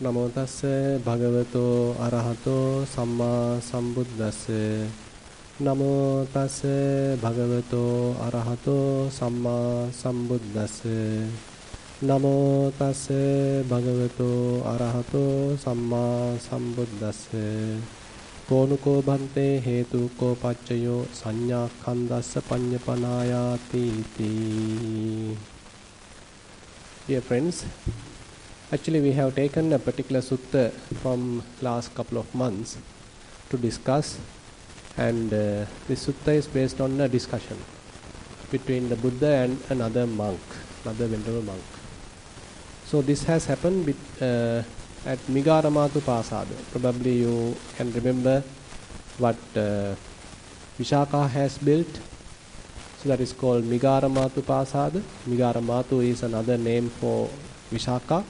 නමෝ තස්ස භගවතෝ අරහතෝ සම්මා සම්බුද්දස්ස නමෝ තස්ස භගවතෝ අරහතෝ සම්මා සම්බුද්දස්ස නමෝ තස්ස භගවතෝ අරහතෝ සම්මා සම්බුද්දස්ස කෝනුකෝ භන්තේ හේතුකෝ පච්චයෝ සංඥා කන්දස්ස පඤ්ඤපනායාති තී. Dear friends, actually, we have taken a particular sutta from last couple of months to discuss, and this sutta is based on a discussion between the Buddha and another monk, another venerable monk. So this has happened at Migaramatu Pasada. Probably you can remember what Vishaka has built. So that is called Migaramatu Pasada. Migaramatu is another name for Vishaka.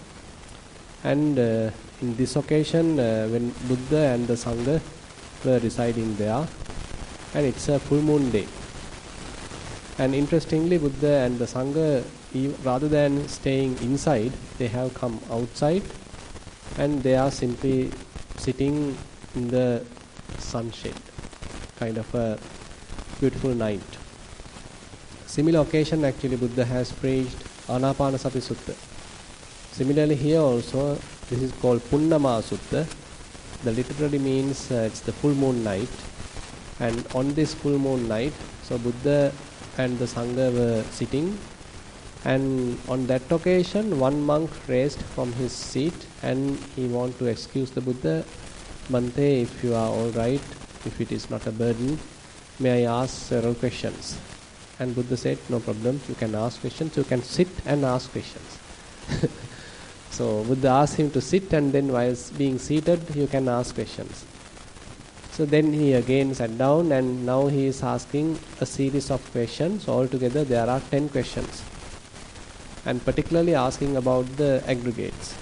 And in this occasion, when Buddha and the Sangha were residing there, and it's a full moon day. And interestingly, Buddha and the Sangha, rather than staying inside, they have come outside, and they are simply sitting in the sunshade, kind of a beautiful night. Similar occasion, actually, Buddha has preached Anapanasati Sutta. Similarly, here also, this is called Punnama Sutta. The literally means it's the full moon night. And on this full moon night, so Buddha and the Sangha were sitting. And on that occasion, one monk raised from his seat and he wanted to excuse the Buddha. Bhante, if you are all right, if it is not a burden, may I ask several questions? And Buddha said, no problem, you can ask questions, you can sit and ask questions. So Buddha asked him to sit, and then while being seated, you can ask questions. So then he again sat down, and now he is asking a series of questions. Altogether there are 10 questions. And particularly asking about the aggregates.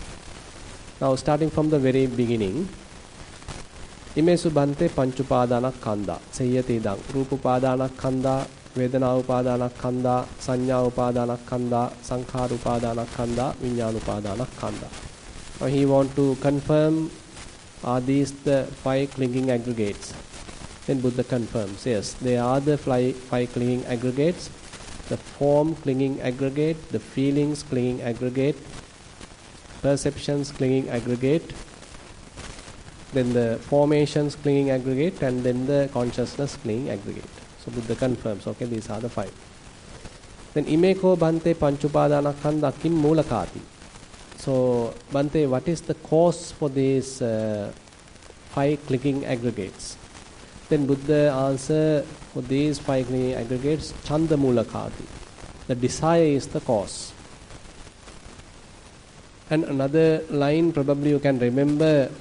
Now starting from the very beginning. Imesu bhante panchupadana kanda. Sayyati idang. Rupupadana kanda. Vedana upadana kanda, Sanya upadana kanda, Sankhara upadana kanda, Viññāna upadana kanda. Now he want to confirm, are these the 5 clinging aggregates? Then Buddha confirms, yes, they are the 5 clinging aggregates. The form clinging aggregate, the feelings clinging aggregate, perceptions clinging aggregate, then the formations clinging aggregate, and then the consciousness clinging aggregate. So Buddha confirms, okay, these are the 5. Then imeko bhante panchupadana kanda kim mulakati. So Bhante, what is the cause for these 5 clinging aggregates? Then Buddha answer, for these 5 clinging aggregates, chanda mulakati. The desire is the cause. And another line, probably you can remember,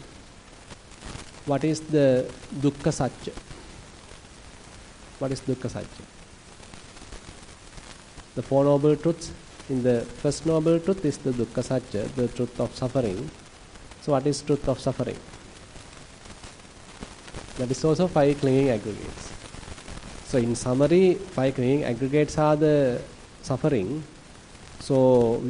what is the dukkha satya? What is dukkha satya? The 4 noble truths. In the first noble truth is the dukkha satya, the truth of suffering. So what is truth of suffering? That is also 5 clinging aggregates. So in summary, 5 clinging aggregates are the suffering. So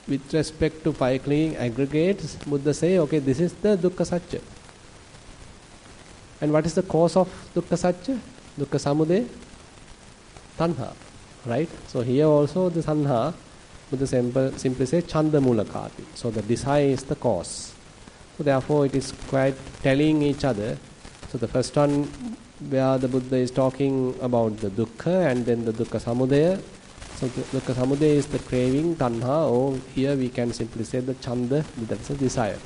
with respect to 5 clinging aggregates, Buddha say, okay, this is the dukkha satya. And what is the cause of dukkha satya? Dukkha samudaya, tanha, right? So here also the tanha, Buddha simply say chanda mulakati. So the desire is the cause. So therefore it is quite telling each other. So the first one where the Buddha is talking about the dukkha, and then the dukkha samudaya. So the dukkha samudaya is the craving, tanha, or here we can simply say the chanda, that is a desire.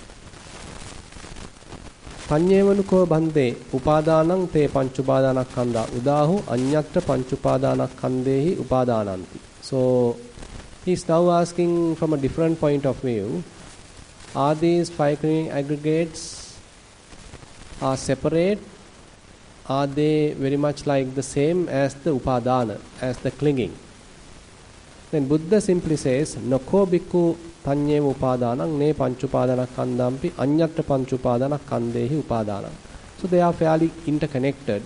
Paññevanuko bhante upadānaṁ te panchupadāna kanda udahu aññatra panchupadāna kandehi upadānanti. So he is now asking from a different point of view, are these 5 clinging aggregates are separate? Are they very much like the same as the upadāna, as the clinging? Then Buddha simply says, Nako bhikkhu paññeva upadānaṁ ne panchupadana kandampi aññatra panchupadana kandehi upadānaṁ. So they are fairly interconnected.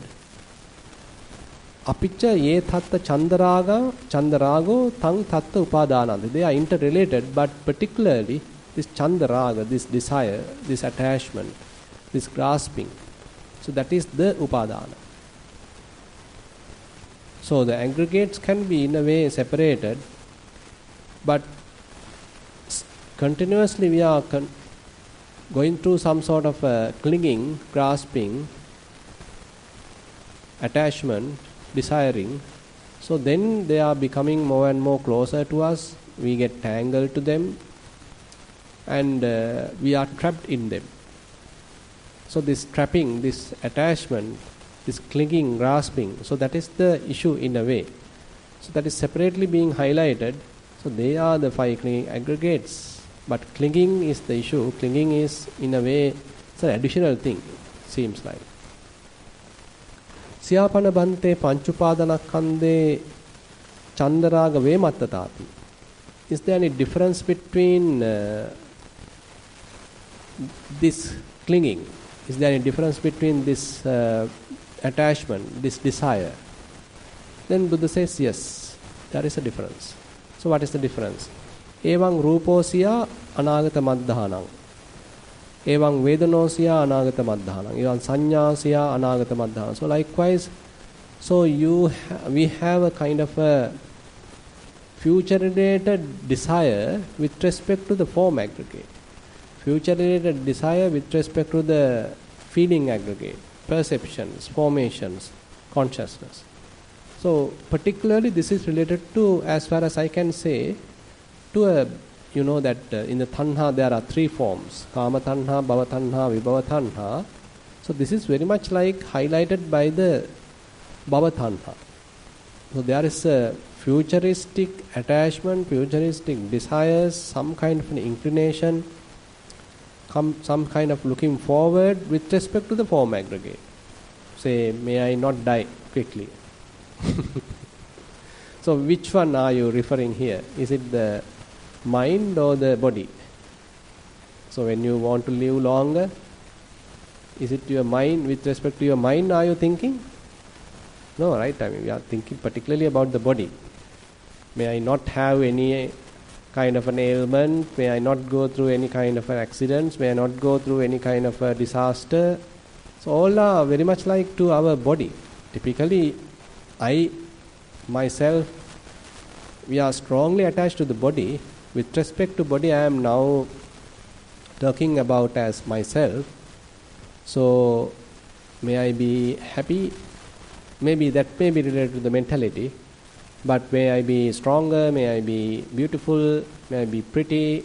Apicca ye thatta chandarago tang thatta upadānanti. They are interrelated, but particularly this Chandaraga, this desire, this attachment, this grasping. So that is the Upadana. So the aggregates can be in a way separated, but continuously we are going through some sort of clinging, grasping, attachment, desiring. So then they are becoming more and more closer to us. We get tangled to them, and we are trapped in them. So this trapping, this attachment, this clinging, grasping, so that is the issue in a way. So that is separately being highlighted. So they are the 5 clinging aggregates. But clinging is the issue. Clinging is in a way, it's an additional thing, seems like. Siyapana bhante panchupadanakkhandhe chandaraga vemattatapi. Is there any difference between this clinging? Is there any difference between this attachment, this desire? Then Buddha says, yes, there is a difference. So what is the difference? Evang ruposiya anagata maddhanam. Evang vedanosya anagata maddhanam. Evang sanyasya anagata maddhanam. So likewise, so we have a kind of a future-related desire with respect to the form aggregate. Future-related desire with respect to the feeling aggregate, perceptions, formations, consciousness. So particularly this is related to, as far as I can say, to a, that in the tanha there are 3 forms: kama tanha, bhava tanha, vibhava tanha. So this is very much like highlighted by the bhava tanha. So there is a futuristic attachment, futuristic desires, some kind of an inclination, some kind of looking forward with respect to the form aggregate. Say, may I not die quickly? So which one are you referring here? Is it the mind or the body? So when you want to live longer, is it your mind? With respect to your mind are you thinking? No, right? I mean, we are thinking particularly about the body. May I not have any kind of an ailment? May I not go through any kind of an accidents? May I not go through any kind of a disaster? So all are very much like to our body. Typically, I, myself, we are strongly attached to the body. With respect to body, I am now talking about as myself. So, may I be happy? Maybe that may be related to the mentality. But may I be stronger? May I be beautiful? May I be pretty?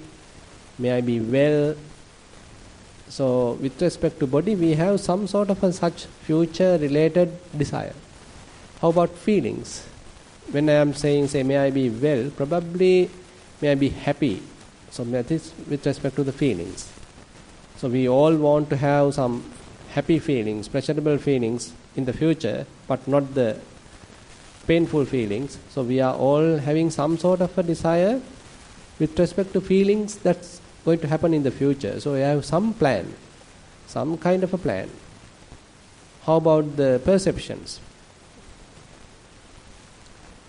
May I be well? So, with respect to body, we have some sort of a such future-related desire. How about feelings? When I am saying, say, may I be well, probably may I be happy. So that is with respect to the feelings. So we all want to have some happy feelings, pleasurable feelings in the future, but not the painful feelings. So we are all having some sort of a desire with respect to feelings that's going to happen in the future. So we have some plan, some kind of a plan. How about the perceptions?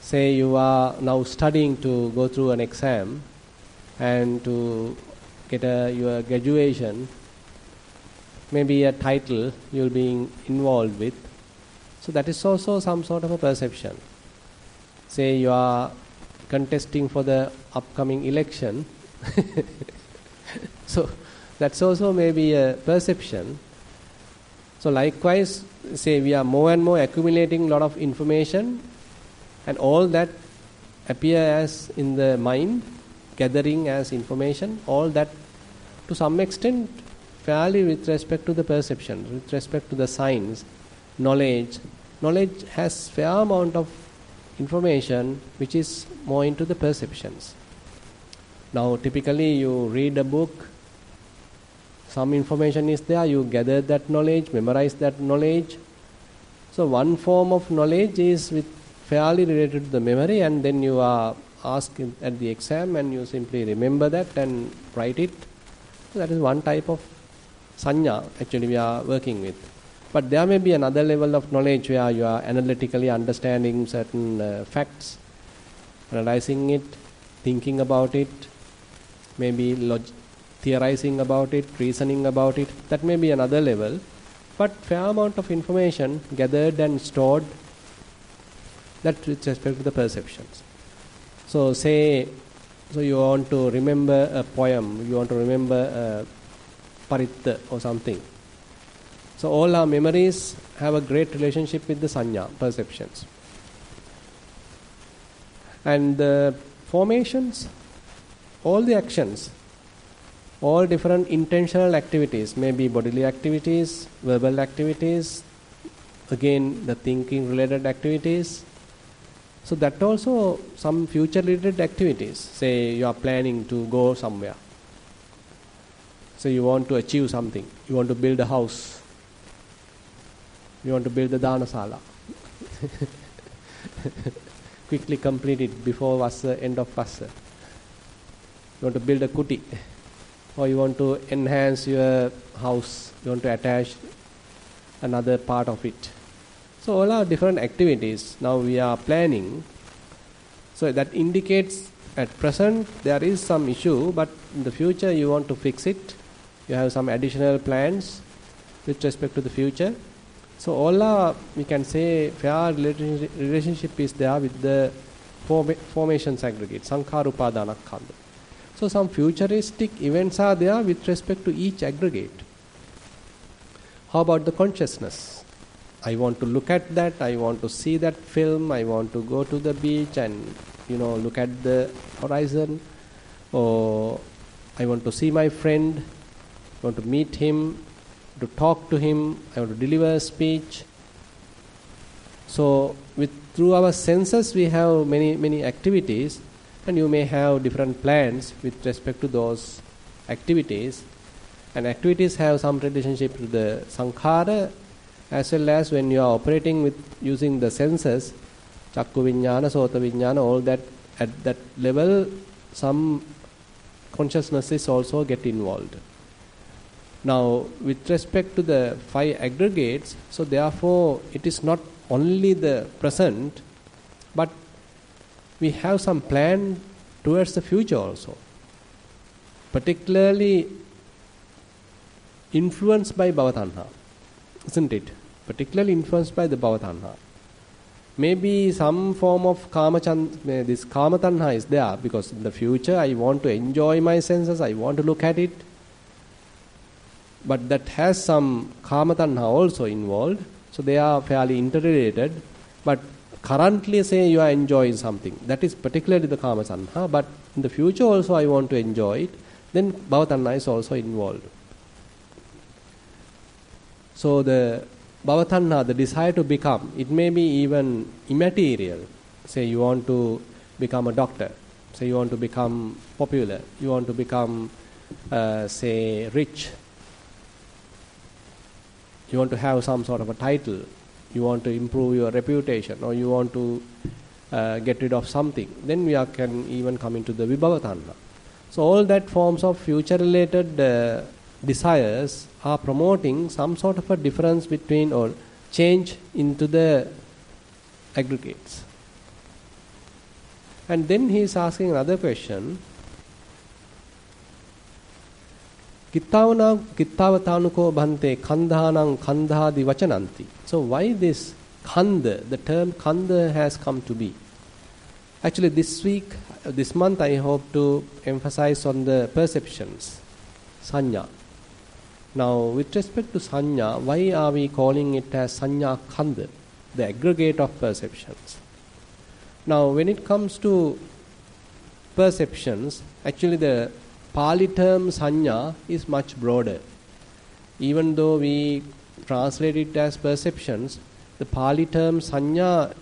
Say you are now studying to go through an exam and to get your graduation, maybe a title you'll be involved with. So that is also some sort of a perception. Say you are contesting for the upcoming election. So that's also maybe a perception. So likewise, say we are more and more accumulating a lot of information, and all that appear as in the mind, gathering as information, all that to some extent fairly with respect to the perception, with respect to the science, knowledge. Knowledge has fair amount of information which is more into the perceptions. Now typically you read a book, some information is there, you gather that knowledge, memorize that knowledge. So one form of knowledge is with fairly related to the memory, and then you are asked at the exam and you simply remember that and write it. So that is one type of sanya actually we are working with. But there may be another level of knowledge where you are analytically understanding certain facts, analyzing it, thinking about it, maybe theorizing about it, reasoning about it. That may be another level. But fair amount of information gathered and stored, that with respect to the perceptions. So you want to remember a poem, you want to remember a paritta or something. So all our memories have a great relationship with the sanya, perceptions. And the formations, all the actions, all different intentional activities, maybe bodily activities, verbal activities, again the thinking related activities. So that also some future related activities. Say you are planning to go somewhere. So you want to achieve something. You want to build a house. You want to build a dhanasala. Quickly complete it before Vassa, end of Vassa. You want to build a kuti. Or you want to enhance your house. You want to attach another part of it. So all are different activities. Now we are planning. So that indicates at present there is some issue, but in the future you want to fix it. You have some additional plans with respect to the future. So all are, we can say, fair relationship is there with the formations aggregate, sankhara upadana khanda. So some futuristic events are there with respect to each aggregate. How about the consciousness? I want to look at that, I want to see that film, I want to go to the beach and look at the horizon, or I want to see my friend, I want to meet him, to talk to him, I want to deliver a speech. So through our senses we have many activities, and you may have different plans with respect to those activities, and activities have some relationship to the sankhara, as well as when you are operating with using the senses, chakku vijnana, sota vijnana, all that, at that level some consciousnesses also get involved. Now with respect to the 5 aggregates, so therefore it is not only the present, but we have some plan towards the future also, particularly influenced by bhavatanha, isn't it? Particularly influenced by the bhavatanha. Maybe some form of this kamatanha is there, because in the future I want to enjoy my senses, I want to look at it, but that has some kamatanha also involved, so they are fairly interrelated. But currently say you are enjoying something, that is particularly the kamatanha, but in the future also I want to enjoy it, then bhavatanha is also involved. So the bhavatanha, the desire to become, it may be even immaterial. Say you want to become a doctor, say you want to become popular, you want to become say rich, you want to have some sort of a title, you want to improve your reputation, or you want to get rid of something, then we can even come into the vibhavatanha. So all that forms of future related desires are promoting some sort of a difference between or change into the aggregates. And then he is asking another question. Kittavatanuko bhante kandhanam kandhadi vachananti. So why this kanda, the term kanda has come to be? Actually this month I hope to emphasize on the perceptions, sanya. Now with respect to sanya, why are we calling it as sanya kanda, the aggregate of perceptions? Now when it comes to perceptions, actually the Pali term sanya is much broader. Even though we translate it as perceptions, the Pali term sanya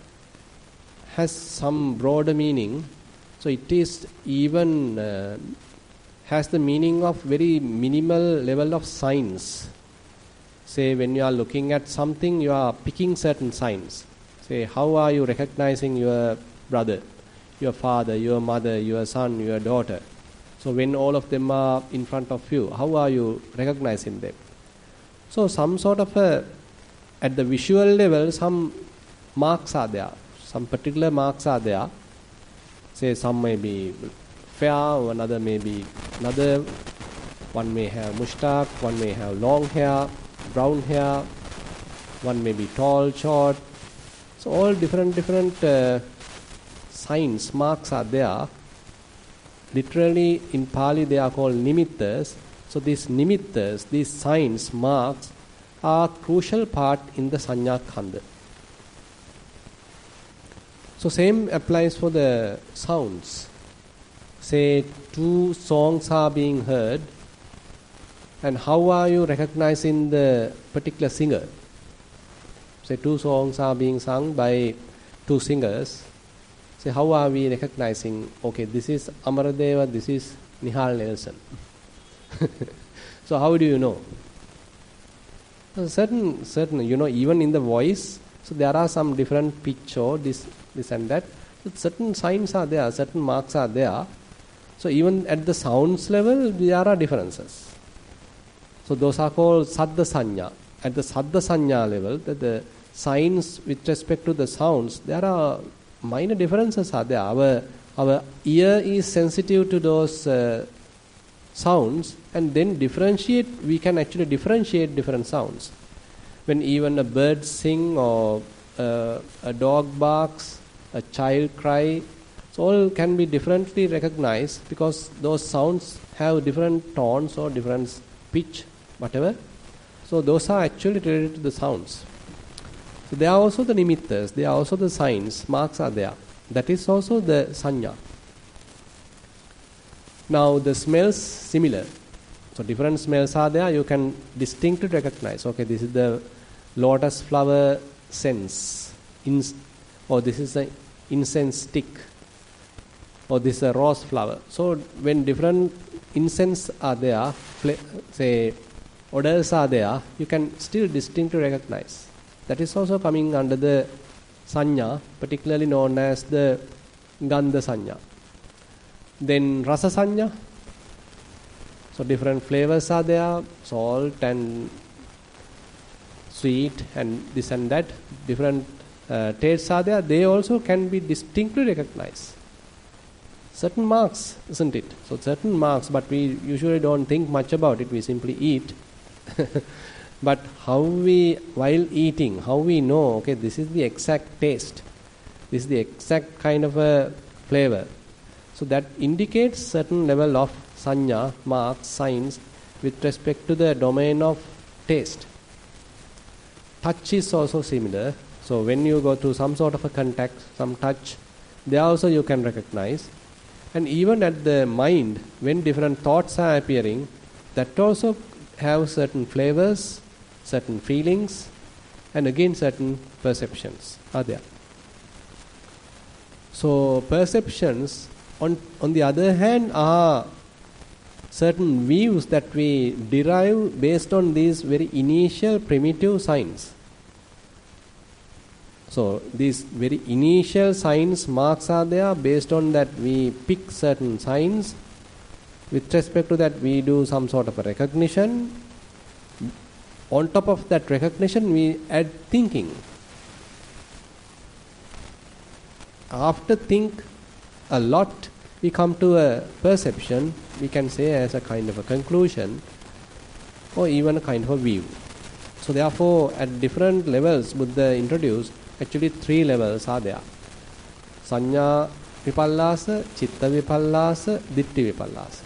has some broader meaning. So it is even has the meaning of very minimal level of signs. Say when you are looking at something, you are picking certain signs. Say how are you recognizing your brother, your father, your mother, your son, your daughter? So when all of them are in front of you, how are you recognizing them? So some sort of at the visual level, some marks are there. Some particular marks are there. Say some may be fair, or another may be another One may have mustache, one may have long hair, brown hair, one may be tall, short. So all different signs, marks are there. Literally in Pali they are called nimittas. So these nimittas, these signs, marks, are crucial part in the sanya khanda. So same applies for the sounds. Say two songs are being heard, and how are you recognizing the particular singer? Say two songs are being sung by two singers. Say how are we recognizing, okay, this is Amaradeva, this is Nihal Nelson. So how do you know? Certain, even in the voice, so there are some different pitch or this and that. So certain signs are there, certain marks are there. So even at the sounds level, there are differences. So those are called Saddha Sanya. At the Saddha Sanya level, the signs with respect to the sounds, there are minor differences are there. Our ear is sensitive to those sounds, and then we can actually differentiate different sounds. When even a bird sing or a dog barks, a child cry, so all can be differently recognized because those sounds have different tones or different pitch, whatever. So those are actually related to the sounds. So they are also the nimittas, they are also the signs, marks are there. That is also the sanya. Now the smells similar. So different smells are there, you can distinctly recognize. Okay, this is the lotus flower scents, or this is the incense stick, or this is a rose flower. So when different incense are there, say odors are there, you can still distinctly recognize. That is also coming under the sanya, particularly known as the gandha sanya. Then rasa sanya. So different flavors are there, salt and sweet and this and that. Different tastes are there. They also can be distinctly recognized. Certain marks, isn't it? So certain marks, but we usually don't think much about it. We simply eat. But while eating, how we know, okay, this is the exact taste. This is the exact kind of a flavor. So that indicates certain level of sanya, marks, signs with respect to the domain of taste. Touch is also similar. So when you go to some sort of a contact, some touch, there also you can recognize. And even at the mind, when different thoughts are appearing, that also have certain flavors, certain feelings, and again certain perceptions are there. So perceptions, on the other hand, are certain views that we derive based on these very initial primitive signs. So these very initial signs, marks are there. Based on that we pick certain signs. With respect to that we do some sort of a recognition. On top of that recognition we add thinking. After think a lot, we come to a perception, we can say as a kind of a conclusion or even a kind of a view. So therefore at different levels Buddha introduced, actually 3 levels are there. Sanya vipallasa, chitta vipallasa, ditti vipallasa.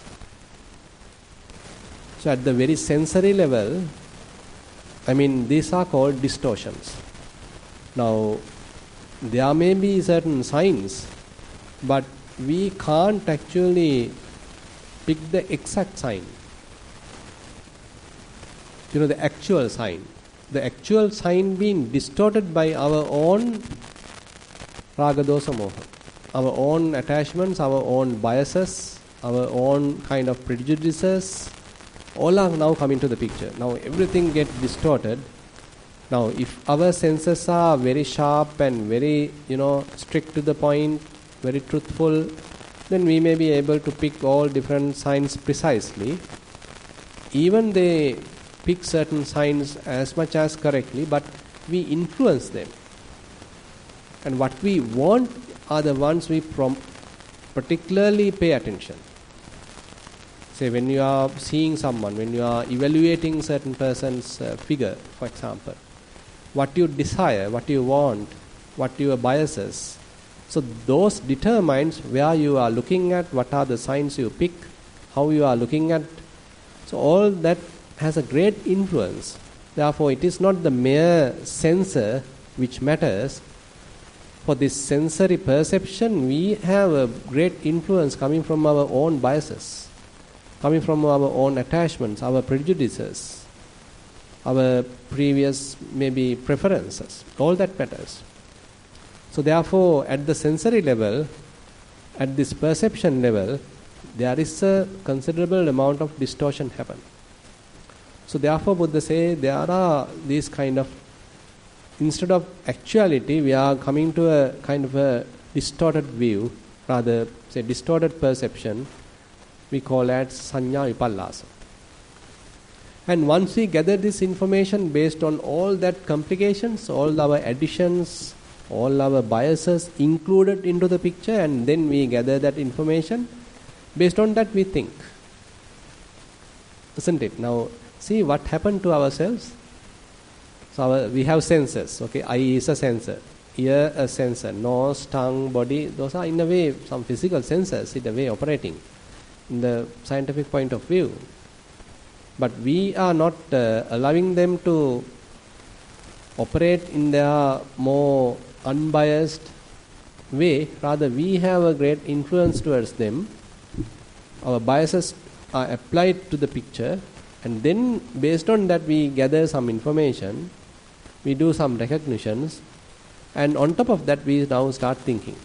So at the very sensory level, these are called distortions. Now there may be certain signs, but we can't actually pick the exact sign. The actual sign. The actual sign being distorted by our own raga dosa moha. Our own attachments, our own biases, our own kind of prejudices, all are now coming to the picture. Now everything gets distorted. Now if our senses are very sharp and very, strict to the point, very truthful, then we may be able to pick all different signs precisely. Even they pick certain signs as much as correctly, but we influence them. And what we want are the ones we particularly pay attention. say when you are seeing someone, when you are evaluating certain person's figure, for example, what you desire, what you want, what your biases. So those determines where you are looking at, what are the signs you pick, how you are looking at. So all that has a great influence. Therefore, it is not the mere sensor which matters. For this sensory perception, we have a great influence coming from our own biases, coming from our own attachments, our prejudices, our previous maybe preferences. All that matters. So therefore, at the sensory level, at this perception level, there is a considerable amount of distortion happen. So therefore, Buddha say there are these kind of, instead of actuality, we are coming to a kind of a distorted view, rather say distorted perception. We call that sanya vipallasa. And once we gather this information based on all that complications, all our additions, all our biases included into the picture, and then we gather that information, based on that we think. Isn't it? Now, see what happened to ourselves. So we have senses. Okay, eye is a sensor, ear a sensor, nose, tongue, body. Those are in a way some physical sensors in a way operating in the scientific point of view. But we are not allowing them to operate in their more unbiased way. Rather, we have a great influence towards them. Our biases are applied to the picture, and then based on that we gather some information, we do some recognitions, and on top of that we now start thinking.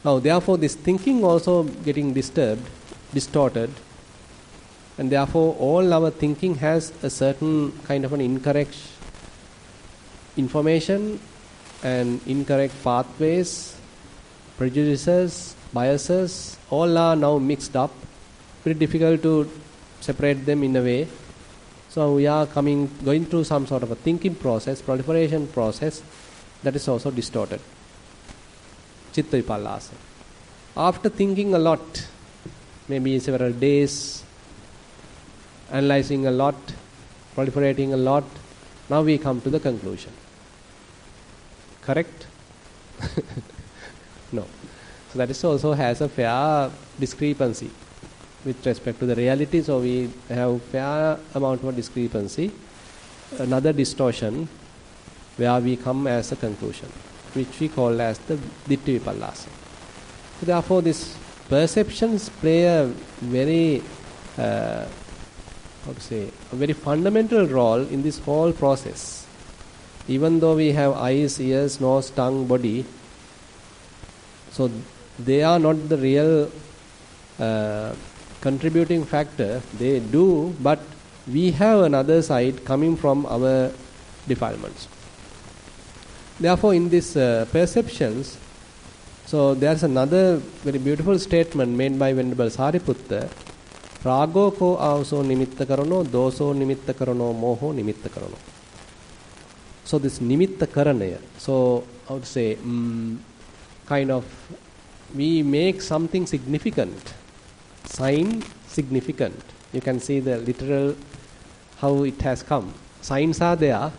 Now therefore this thinking also getting disturbed, distorted, and therefore all our thinking has a certain kind of an incorrect information and incorrect pathways, prejudices, biases, all are now mixed up. Very difficult to separate them in a way. So we are going through some sort of a thinking process, proliferation process, that is also distorted. Chitta vipallasa. After thinking a lot, maybe several days, analyzing a lot, proliferating a lot, now we come to the conclusion. Correct? No. So that is also has a fair discrepancy with respect to the reality. So we have fair amount of discrepancy, another distortion where we come as a conclusion, which we call as the ditti vipallasa. So therefore these perceptions play a very a very fundamental role in this whole process. Even though we have eyes, ears, nose, tongue, body, so they are not the real contributing factor. They do, but we have another side coming from our defilements. Therefore, in these perceptions, so there's another very beautiful statement made by Venerable Sariputta. Rago ko avso nimitta karano, doso nimitta karano, moho nimitta karano. So this nimitta karanaya, so I would say kind of we make something significant, sign significant. You can see the literal how it has come. Signs are there,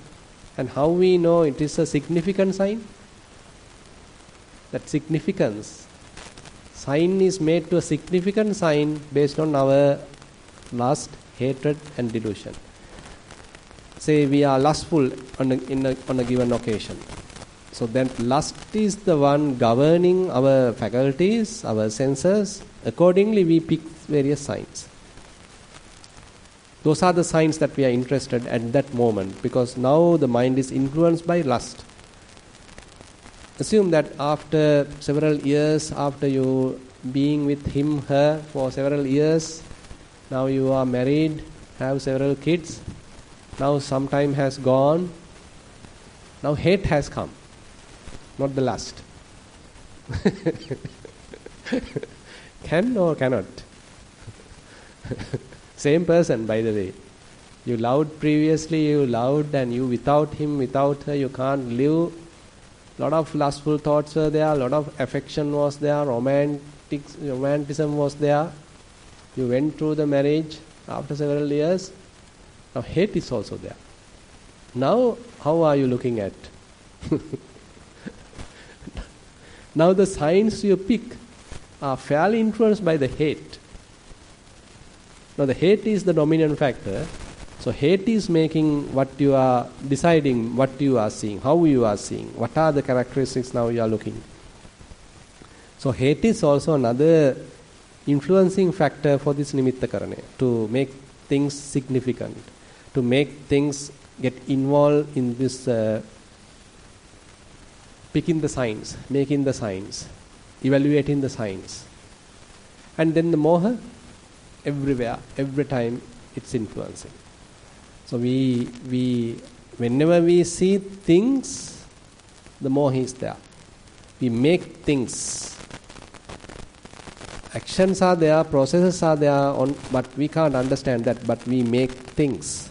and how we know it is a significant sign? That significance, sign is made to a significant sign based on our lust, hatred and delusion. Say we are lustful on a given occasion. So then lust is the one governing our faculties, our senses. Accordingly we pick various signs. Those are the signs that we are interested at that moment, because now the mind is influenced by lust. Assume that after several years, after you being with him, her for several years, now you are married, have several kids, now some time has gone, now hate has come, not the lust. Can or cannot? Same person, by the way. You loved previously, you loved, and you without him, without her, you can't live. Lot of lustful thoughts were there, lot of affection was there, romanticism was there. You went through the marriage after several years. Now hate is also there. Now how are you looking at? Now the signs you pick are fairly influenced by the hate. Now the hate is the dominant factor. So hate is making what you are deciding, what you are seeing, how you are seeing, what are the characteristics now you are looking. So hate is also another influencing factor for this nimitta karane, to make things significant, to make things get involved in this picking the signs, making the signs, evaluating the signs. And then the moha, everywhere, every time it's influencing. So we whenever we see things, the moha is there. We make things. Actions are there, processes are there, but we can't understand that, but we make things.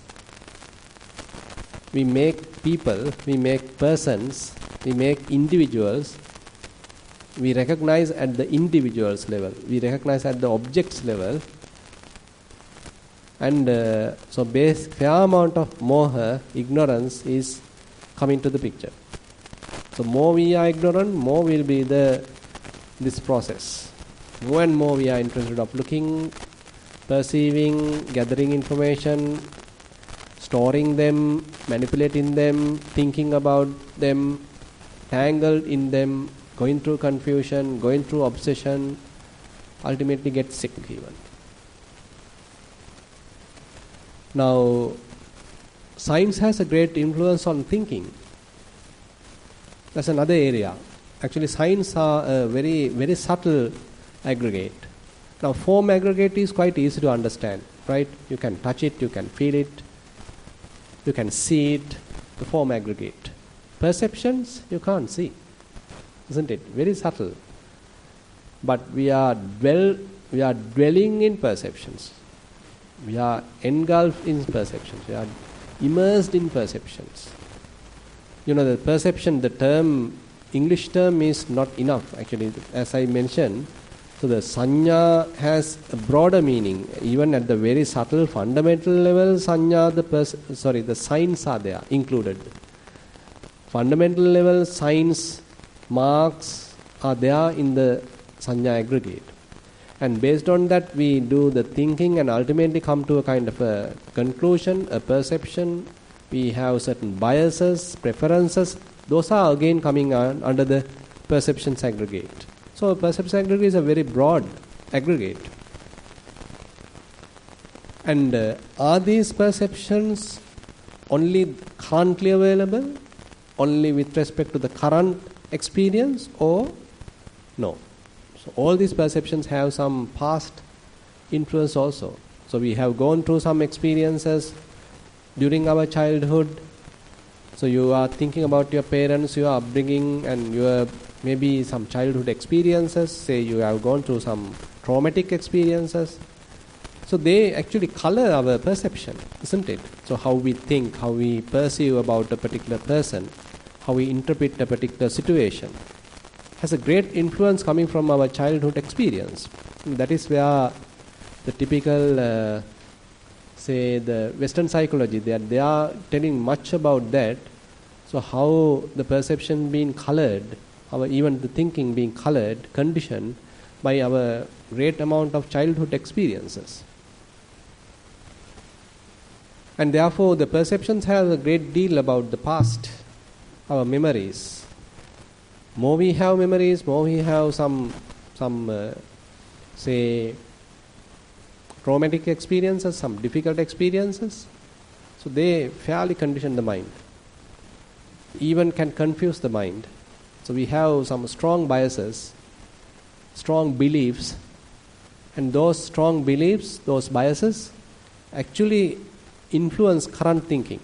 We make people, we make persons, we make individuals. We recognize at the individual's level. We recognize at the object's level. And so fair amount of moha, ignorance is coming to the picture. So more we are ignorant, more will be this process. More and more we are interested of looking, perceiving, gathering information, storing them, manipulating them, thinking about them, tangled in them, going through confusion, going through obsession, ultimately get sick even. Now, science has a great influence on thinking. That's another area. Actually, science are a very, very subtle aggregate. Now, form aggregate is quite easy to understand, right? You can touch it, you can feel it, you can see it, the form aggregate. Perceptions, you can't see, isn't it? Very subtle. But we are dwelling in perceptions. We are engulfed in perceptions. We are immersed in perceptions. You know, the perception, the term, English term is not enough actually. As I mentioned, so the sanya has a broader meaning. Even at the very subtle fundamental level, sanya, the signs are there included. Fundamental level signs, marks are there in the sanya aggregate. And based on that, we do the thinking and ultimately come to a kind of a conclusion, a perception. We have certain biases, preferences. Those are again coming under the perceptions aggregate. So perception aggregate is a very broad aggregate. And are these perceptions only currently available, only with respect to the current experience, or no? So all these perceptions have some past influence also. So we have gone through some experiences during our childhood. So you are thinking about your parents, your upbringing, and your maybe some childhood experiences. Say you have gone through some traumatic experiences. So they actually color our perception, isn't it? So how we think, how we perceive about a particular person, how we interpret a particular situation, has a great influence coming from our childhood experience. And that is where the typical, say, the Western psychology, they are telling much about that. So how the perception being colored, even the thinking being colored, conditioned by our great amount of childhood experiences. And therefore the perceptions have a great deal about the past, our memories. More we have memories, more we have some say, traumatic experiences, some difficult experiences. So they fairly condition the mind. Even can confuse the mind. So we have some strong biases, strong beliefs, and those strong beliefs, those biases, actually influence current thinking.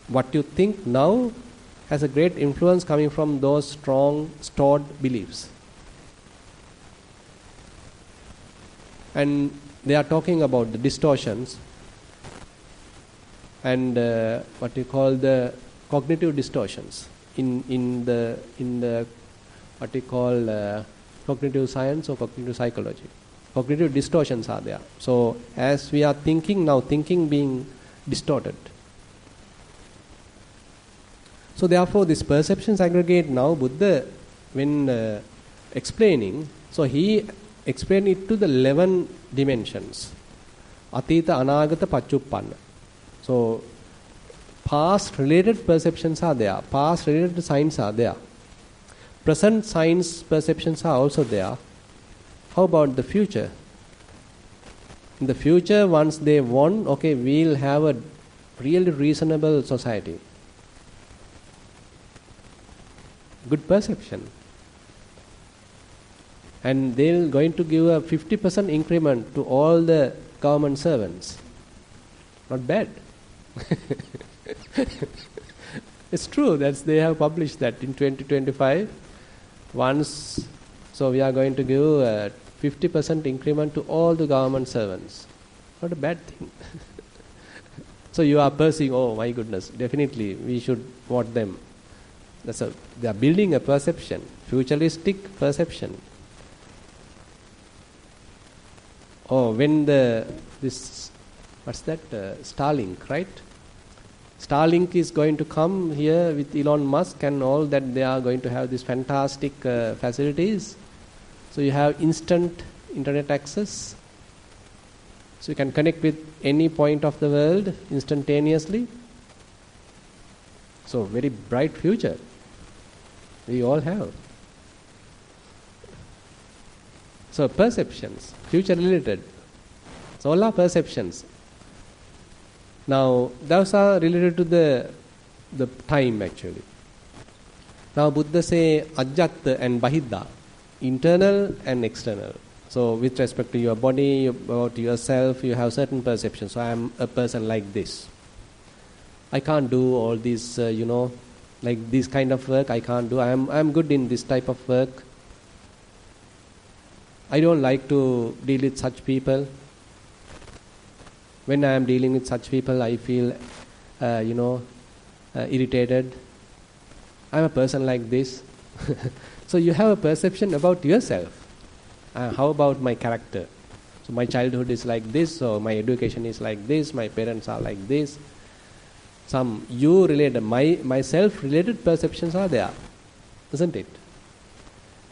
What you think now has a great influence coming from those strong stored beliefs. And they are talking about the distortions and what you call the cognitive distortions in the what you call cognitive science or cognitive psychology. Cognitive distortions are there. So as we are thinking now, thinking being distorted. So therefore this perceptions aggregate now, Buddha, when explaining, so he explained it to the 11 dimensions. Atita, Anagata, Pachuppanna. So past related perceptions are there. Past related signs are there. Present signs perceptions are also there. How about the future? In the future, once they won, okay, we'll have a really reasonable society. Good perception. And they're going to give a 50% increment to all the government servants. Not bad. It's true that they have published that in 2025. Once, so we are going to give a 50% increment to all the government servants. Not a bad thing. So you are perceiving, oh my goodness, definitely we should vote them. They are building a perception, futuristic perception. Oh, when Starlink, right? Starlink is going to come here with Elon Musk and all that. They are going to have these fantastic facilities. So you have instant internet access. So you can connect with any point of the world instantaneously. So very bright future. We all have. So perceptions, future related. So all are perceptions. Now those are related to the time actually. Now Buddha say Ajjatta and Bahidda, internal and external. So with respect to your body, about yourself, you have certain perceptions. So I am a person like this. I can't do all these, like this kind of work. I can't do. I am good in this type of work. I don't like to deal with such people. When I am dealing with such people, I feel, irritated. I am a person like this. So you have a perception about yourself. How about my character? So my childhood is like this, so my education is like this, my parents are like this. Some you-related, myself-related perceptions are there, isn't it?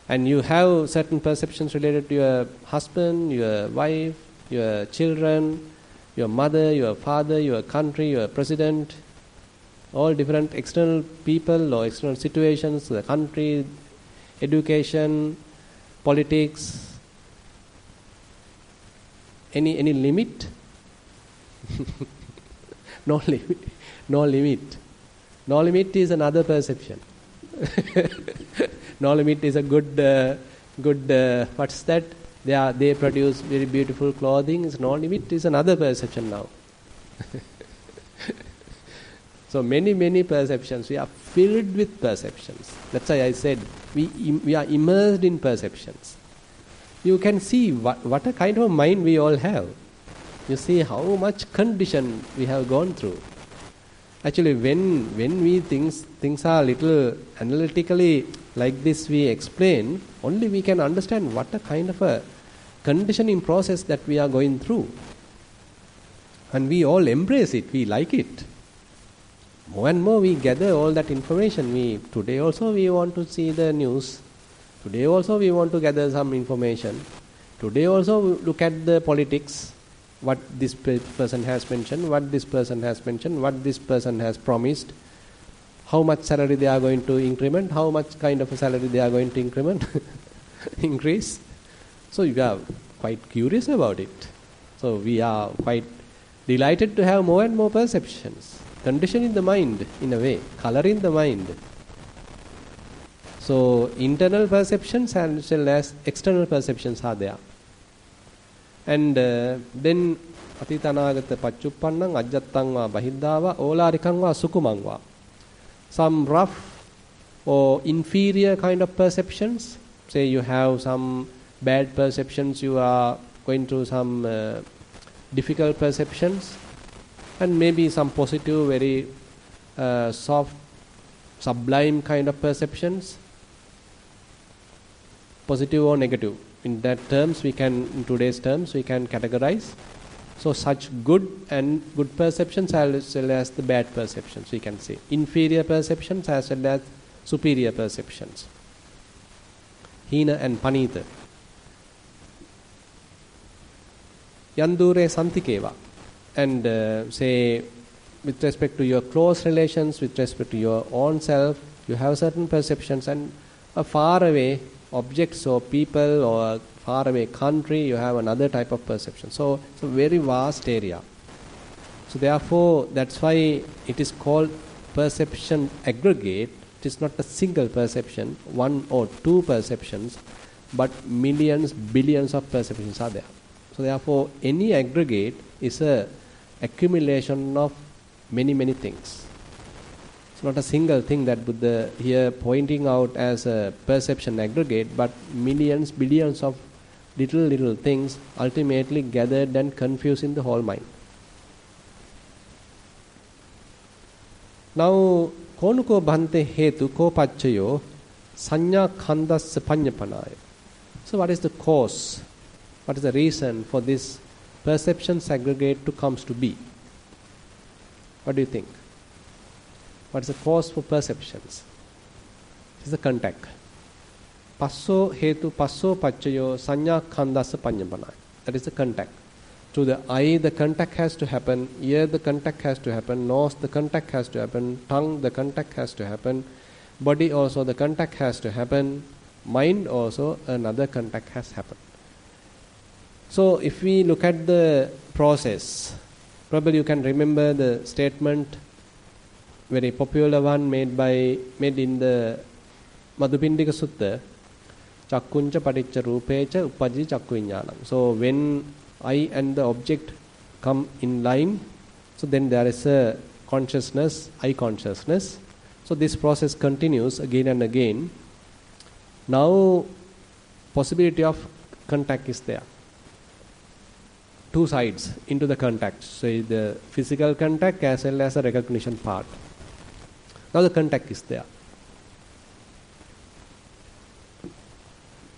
And you have certain perceptions related to your husband, your wife, your children, your mother, your father, your country, your president, all different external people or external situations, the country, education, politics. Any limit? No limit. No limit. No limit is another perception. No limit is a good. What's that? They produce very beautiful clothing. No limit is another perception now. So many perceptions. We are filled with perceptions. That's why I said we are immersed in perceptions. You can see what a kind of mind we all have. You see how much condition we have gone through. Actually, when we things are little analytically like this we explain, only we can understand what a kind of a conditioning process that we are going through. And we all embrace it, we like it. More and more we gather all that information. Today also we want to see the news. Today also we want to gather some information. Today also look at the politics. What this person has mentioned, what this person has mentioned, what this person has promised, how much salary they are going to increment, how much kind of a salary they are going to increase. So we are quite curious about it. So we are quite delighted to have more and more perceptions, conditioning the mind in a way, coloring the mind. So internal perceptions as well as external perceptions are there. And then Atitanagata Pachuppannang Ajjattangva Bahiddava Olarikangva Sukumangva. Some rough or inferior kind of perceptions. Say you have some bad perceptions, you are going through some difficult perceptions, and maybe some positive, very soft, sublime kind of perceptions. Positive or negative. In that terms, in today's terms, we can categorize. So such good perceptions as well as the bad perceptions, we can say. Inferior perceptions as well as superior perceptions. Hina and Panita. Yandure Santikeva. And say, with respect to your close relations, with respect to your own self, you have certain perceptions, and a far away objects or people or far away country, you have another type of perception. So it's a very vast area. So therefore, that's why it is called perception aggregate. It is not a single perception, one or two perceptions, but millions, billions of perceptions are there. So therefore, any aggregate is a accumulation of many, many things. It's not a single thing that Buddha here pointing out as a perception aggregate, but millions, billions of little things ultimately gathered and confused in the whole mind. Now, konuko bhante hetu ko pacchayo sanya khandasya panyapanaya. So what is the cause? What is the reason for this perception aggregate to comes to be? What do you think? What is the cause for perceptions? It is the contact. Passo hetu passo pacchayo sanya khandasa panyapanaya. That is the contact. To the eye, the contact has to happen. Ear, the contact has to happen. Nose, the contact has to happen. Tongue, the contact has to happen. Body also, the contact has to happen. Mind also, another contact has happened. So if we look at the process, probably you can remember the statement, very popular one made in the Madhupindika Sutta, Chakkuncha paticca rupecha upajji chakku viññānam. So when eye and the object come in line, so then there is a consciousness, eye consciousness. So this process continues again and again. Now possibility of contact is there. Two sides into the contact. So the physical contact as well as the recognition part. Now the contact is there.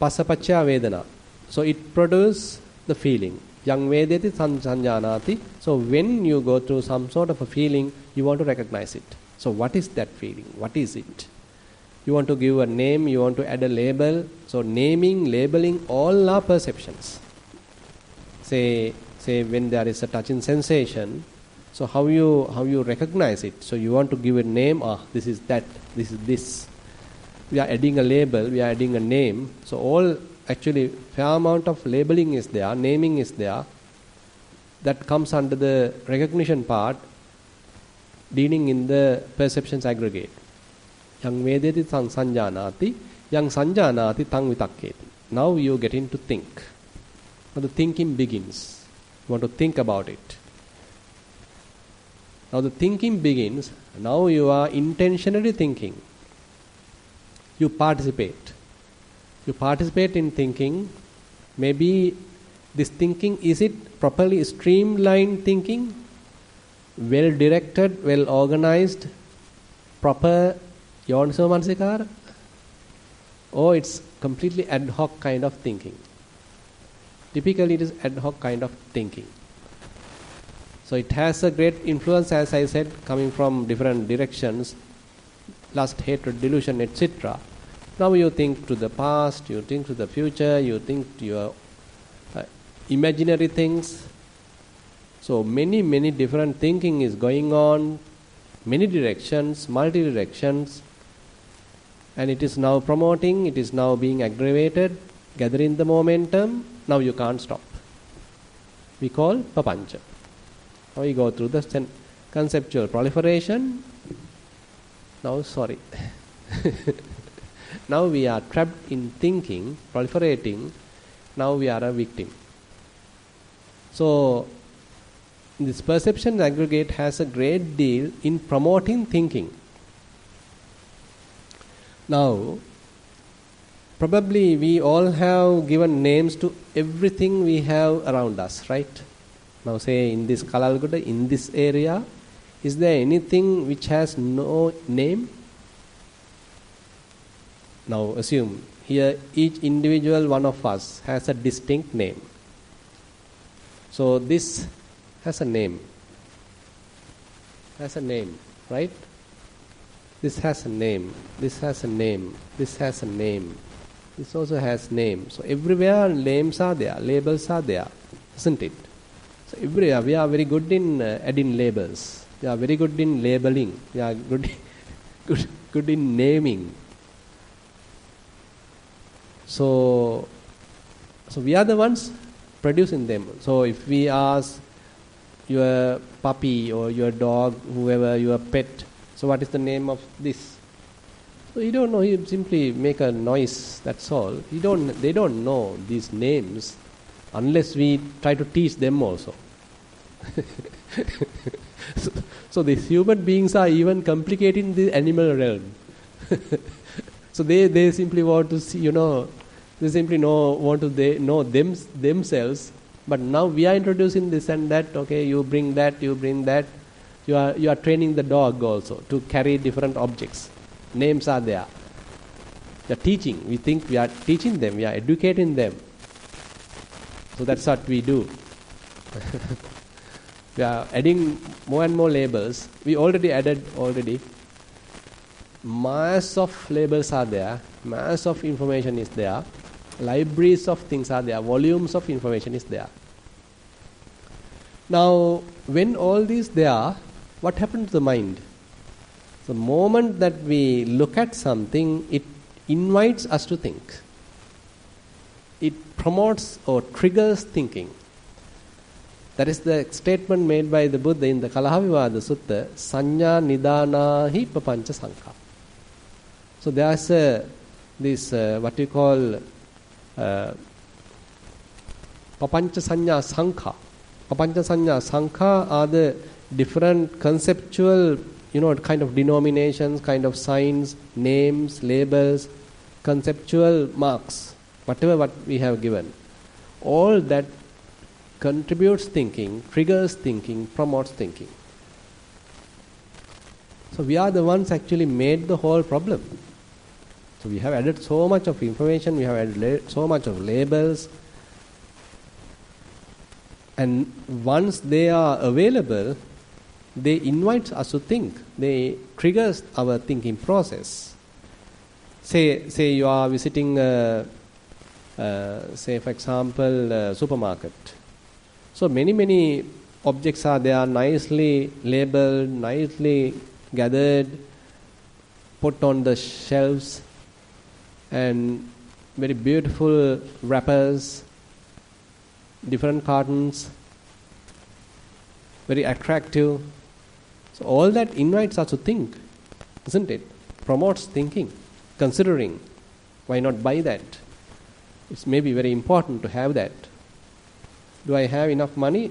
Pasapaccha vedana. So it produces the feeling. Yang vedeti sanjanati. So when you go through some sort of a feeling, you want to recognize it. So what is that feeling? What is it? You want to give a name, you want to add a label. So naming, labeling, all are perceptions. Say when there is a touching sensation, so how you recognize it? So you want to give a name, this is that, this is this. We are adding a label, we are adding a name. So all actually fair amount of labeling is there, naming is there. That comes under the recognition part, dealing in the perceptions aggregate. Yang vedeti tang sanjanati, yang sanjanati tang vitakketi. Now you get into think. Now the thinking begins. You want to think about it. Now the thinking begins. Now you are intentionally thinking. You participate. You participate in thinking. Maybe this thinking, is it properly streamlined thinking? Well directed, well organized, proper yoniso manasikara? Or it's completely ad hoc kind of thinking? Typically it is ad hoc kind of thinking. So it has a great influence, as I said, coming from different directions, lust, hatred, delusion, etc. Now you think to the past, you think to the future, you think to your imaginary things. So many different thinking is going on, many directions, multi-directions, and it is now promoting, it is now being aggravated, gathering the momentum. Now you can't stop. We call papancha. Now we go through the conceptual proliferation. Now, sorry. Now we are trapped in thinking, proliferating. Now we are a victim. So, this perception aggregate has a great deal in promoting thinking. Now, probably we all have given names to everything we have around us, right? Now say in this Kalalgoda, in this area, is there anything which has no name? Now assume here each individual one of us has a distinct name. So this has a name. Has a name, right? This has a name. This has a name. This has a name. This also has name. So everywhere names are there, labels are there, isn't it? So everywhere we are very good in adding labels. We are very good in labeling. We are good in naming. So we are the ones producing them. So if we ask your puppy or your dog, whoever, your pet, so what is the name of this? So you don't know, you simply make a noise, that's all. They don't know these names unless we try to teach them also. So these human beings are even complicating the animal realm. So they simply want to see, they simply want to know themselves. But now we are introducing this and that. Okay, you bring that, you bring that. You are training the dog also to carry different objects. Names are there. We are teaching. We think we are teaching them. We are educating them. So that's what we do. We are adding more and more labels. We already added. Mass of labels are there. Mass of information is there. Libraries of things are there. Volumes of information is there. Now, when all these there, what happens to the mind? The moment that we look at something, it invites us to think. It promotes or triggers thinking. That is the statement made by the Buddha in the Kalalgoda Sutta, Sanya Nidana hi papancha sankha. So there's this what you call papancha sanya sankha. Papancha sanya sankha are the different conceptual, kind of denominations, kind of signs, names, labels, conceptual marks, whatever what we have given. All that contributes thinking, triggers thinking, promotes thinking. So we are the ones actually made the whole problem. So we have added so much of information, we have added so much of labels, and once they are available, they invite us to think. They triggers our thinking process. Say you are visiting, say for example, a supermarket. So many objects are there, nicely labeled, nicely gathered, put on the shelves, and very beautiful wrappers, different cartons, very attractive. So all that invites us to think, isn't it? Promotes thinking, considering, why not buy that? It's maybe very important to have that. Do I have enough money?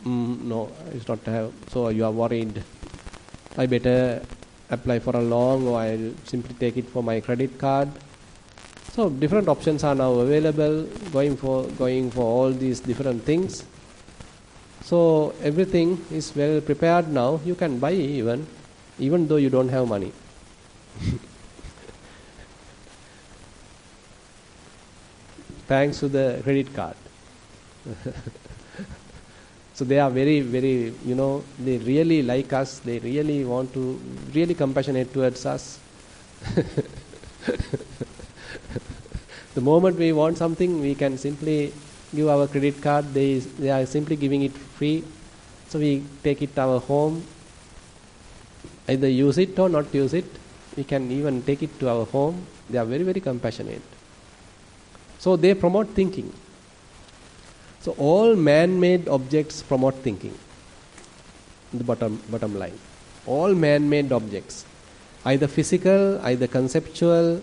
No, it's not to have. So you are worried. I better apply for a loan, or I'll simply take it for my credit card. So different options are now available, going for all these different things. So everything is well prepared now. You can buy even though you don't have money. Thanks to the credit card. So they are very, very, they really like us. They really want to, really compassionate towards us. The moment we want something, we can simply give our credit card. They are simply giving it free. So we take it to our home. Either use it or not use it. We can even take it to our home. They are very, very compassionate. So they promote thinking. So all man-made objects promote thinking. The bottom line. All man-made objects, either physical, either conceptual,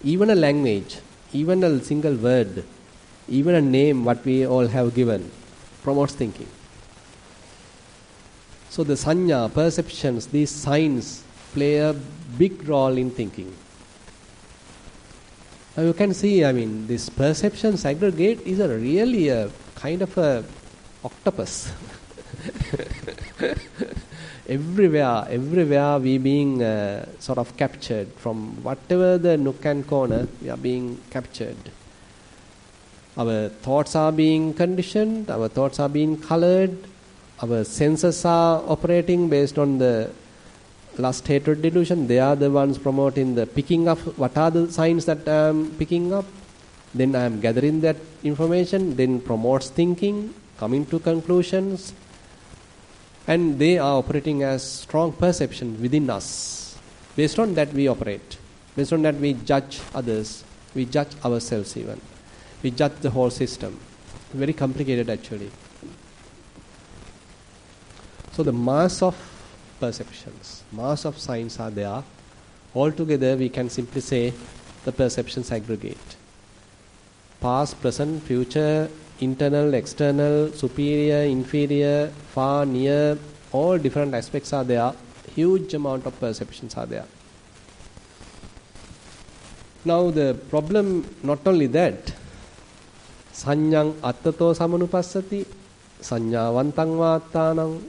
even a language, even a single word, even a name what we all have given, promotes thinking. So the sanya, perceptions, these signs play a big role in thinking. Now you can see, this perceptions aggregate is really a kind of a octopus. Everywhere we being sort of captured. From whatever the nook and corner, we are being captured. Our thoughts are being conditioned, our thoughts are being colored, our senses are operating based on the lust, hatred, delusion. They are the ones promoting the picking up. What are the signs that I am picking up? Then I am gathering that information, then promotes thinking, coming to conclusions. And they are operating as strong perception within us. Based on that we operate. Based on that we judge others. We judge ourselves even. We judge the whole system. Very complicated actually. So the mass of perceptions, mass of signs are there. Altogether we can simply say the perceptions aggregate. Past, present, future, internal, external, superior, inferior, far, near, all different aspects are there. Huge amount of perceptions are there. Now the problem, not only that, sanyang attato samanupassati, sanyavantang va attanang,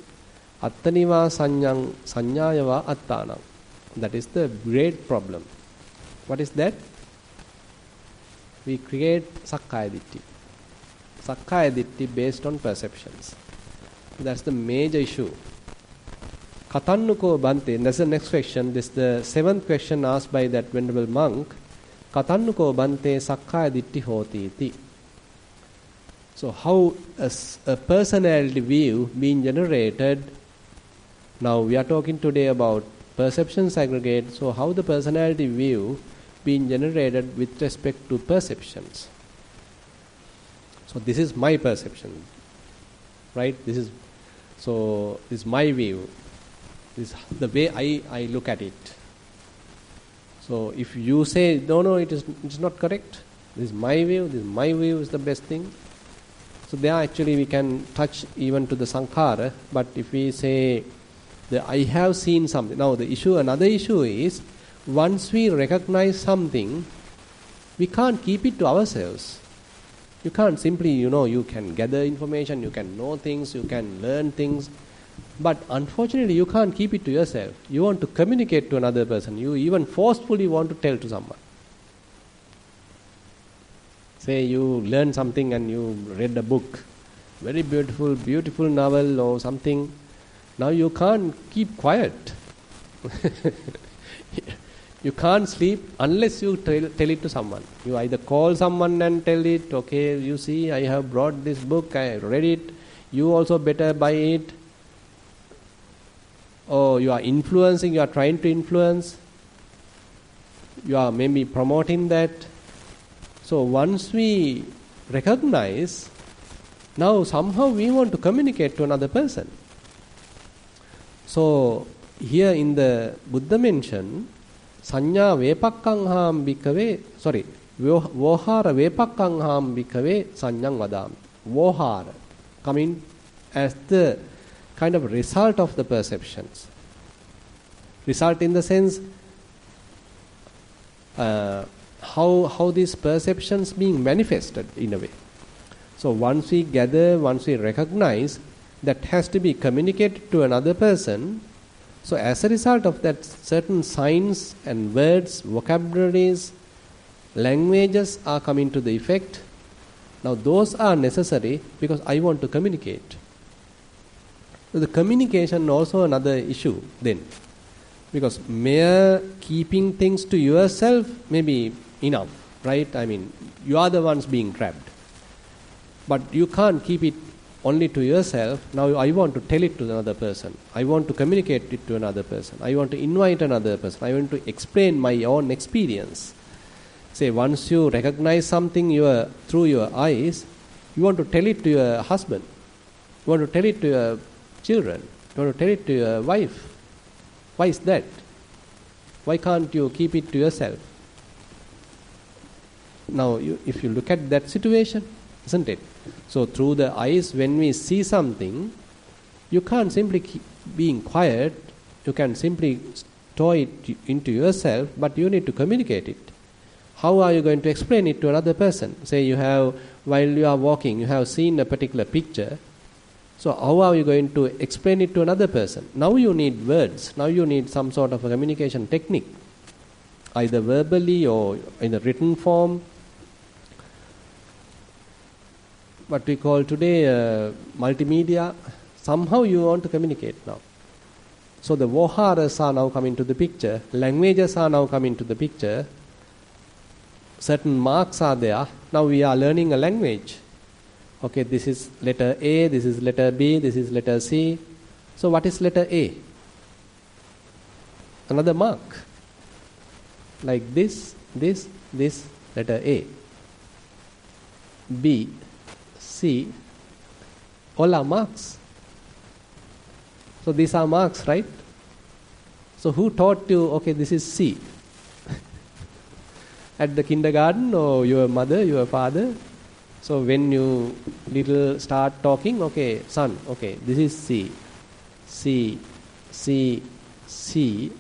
attaniva sanyang sanyayava attanang. That is the great problem. What is that? We create sakkaya ditthi. Sakkaya ditthi based on perceptions. That's the major issue. Katannuko bante, that's the next question. This is the seventh question asked by that venerable monk. Katannuko bante sakkaya ditthi hoti iti. So how a personality view being generated. Now we are talking today about perceptions aggregate. So how the personality view being generated with respect to perceptions. So this is my perception, right? This is my view. This is the way I look at it. So if you say no, it's not correct. This is my view. My view is the best thing. So there actually we can touch even to the sankhara. But if we say that I have seen something. Now another issue is, once we recognize something, we can't keep it to ourselves. You can't simply, you can gather information, you can know things, you can learn things, but unfortunately you can't keep it to yourself. You want to communicate to another person. You even forcefully want to tell to someone. Say you learn something and you read a book, very beautiful novel or something. Now you can't keep quiet. You can't sleep unless you tell it to someone. You either call someone and tell it, okay, you see, I have brought this book, I read it, you also better buy it. Or you are influencing, you are trying to influence, you are maybe promoting that. So once we recognize, now somehow we want to communicate to another person. So here in the Buddha mention, Sanya vepakkang bhikkhave, vohara vepakkang bhikkhave sanyang vadami. Vohara coming as the kind of result of the perceptions. Result in the sense how these perceptions being manifested in a way. So once we gather, once we recognize, that has to be communicated to another person. So as a result of that, certain signs and words, vocabularies, languages are coming to the effect. Now those are necessary because I want to communicate. So the communication also another issue then. Because mere keeping things to yourself may be enough, right? I mean, you are the ones being trapped. But you can't keep it only to yourself. Now I want to tell it to another person. I want to communicate it to another person. I want to invite another person. I want to explain my own experience. Say once you recognize something through your eyes, you want to tell it to your husband. You want to tell it to your children. You want to tell it to your wife. Why is that? Why can't you keep it to yourself? Now if you look at that situation, isn't it? So through the eyes, when we see something, you can't simply keep being quiet. You can simply store it into yourself, but you need to communicate it. How are you going to explain it to another person? Say while you are walking, you have seen a particular picture. So how are you going to explain it to another person? Now you need words. Now you need some sort of a communication technique, either verbally or in a written form. What we call today multimedia. Somehow you want to communicate now. So the voharas are now coming to the picture. Languages are now coming to the picture. Certain marks are there. Now we are learning a language. Okay, this is letter A, this is letter B, this is letter C. So what is letter A? Another mark. Like this, letter A. B, C, all are marks. So these are marks, right? So who taught you, okay, this is C? At the kindergarten, or your mother, your father? So when you little start talking, okay, son, okay, this is C. C, C, C.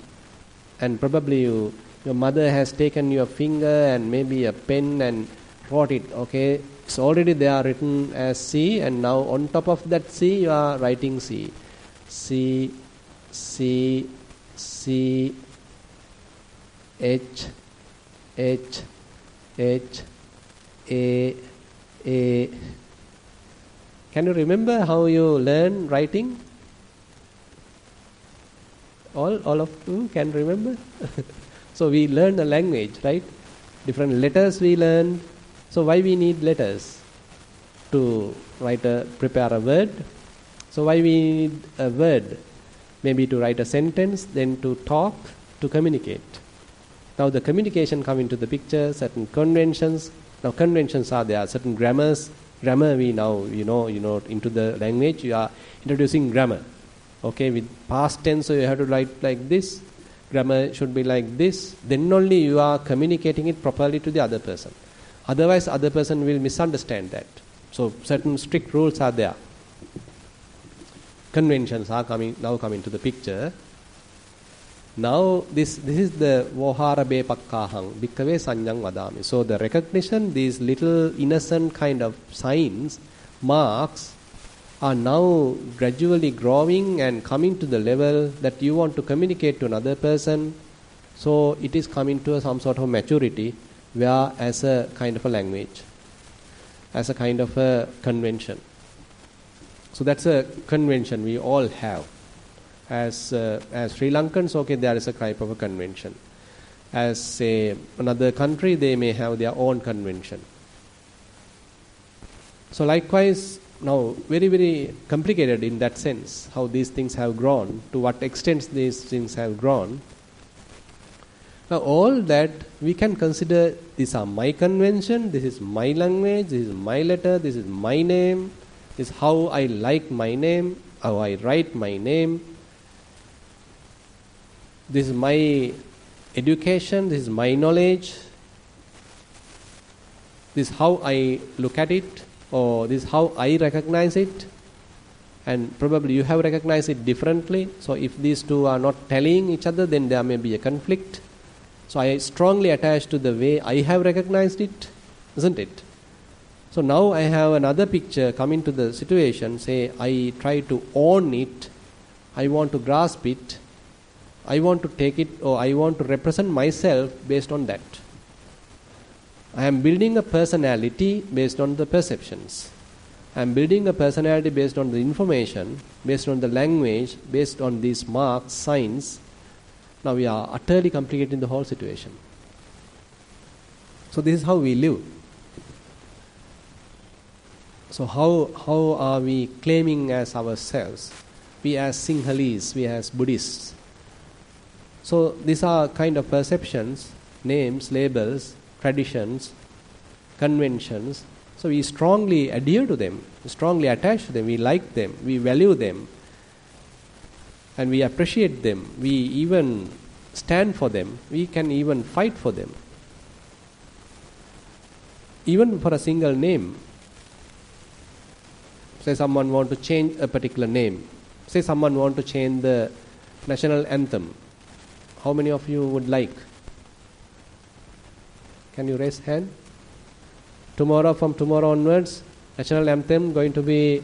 And probably your mother has taken your finger and maybe a pen and wrote it, okay. It's already there written as C, and now on top of that C, you are writing C. C, C, C, H, H, H, A, A. Can you remember how you learn writing? All of you can remember? So we learn a language, right? Different letters we learn. So why we need letters? To prepare a word. So why we need a word? Maybe to write a sentence, then to talk, to communicate. Now the communication come into the picture, certain conventions. Now conventions are there, certain grammars. Grammar we now, into the language, you are introducing grammar. Okay, with past tense, so you have to write like this. Grammar should be like this. Then only you are communicating it properly to the other person. Otherwise, other person will misunderstand that. So certain strict rules are there. Conventions are coming to the picture. Now this is the vohara be pakkahang bhikkave sanyang vadami. So the recognition, these little innocent kind of signs, marks, are now gradually growing and coming to the level that you want to communicate to another person. So it is coming to some sort of maturity, where as a kind of a language, as a kind of a convention. So that's a convention we all have. As Sri Lankans, okay, there is a type of a convention. As say another country, they may have their own convention. So likewise, now very, very complicated in that sense, how these things have grown, to what extent these things have grown. Now all that we can consider, these are my convention, this is my language, this is my letter, this is my name, this is how I like my name, how I write my name, this is my education, this is my knowledge, this is how I look at it, or this is how I recognize it, and probably you have recognized it differently. So if these two are not tallying each other, then there may be a conflict. So I strongly attach to the way I have recognized it, isn't it? So now I have another picture coming to the situation, say I try to own it, I want to grasp it, I want to take it, or I want to represent myself based on that. I am building a personality based on the perceptions. I am building a personality based on the information, based on the language, based on these marks, signs. Now we are utterly complicating the whole situation. So this is how we live. So how are we claiming as ourselves? We as Sinhalese, we as Buddhists. So these are kind of perceptions, names, labels, traditions, conventions. So we strongly adhere to them, strongly attach to them, we like them, we value them, and we appreciate them, we even stand for them, we can even fight for them. Even for a single name. Say someone want to change a particular name. Say someone want to change the national anthem. How many of you would like? Can you raise hand? From tomorrow onwards, national anthem going to be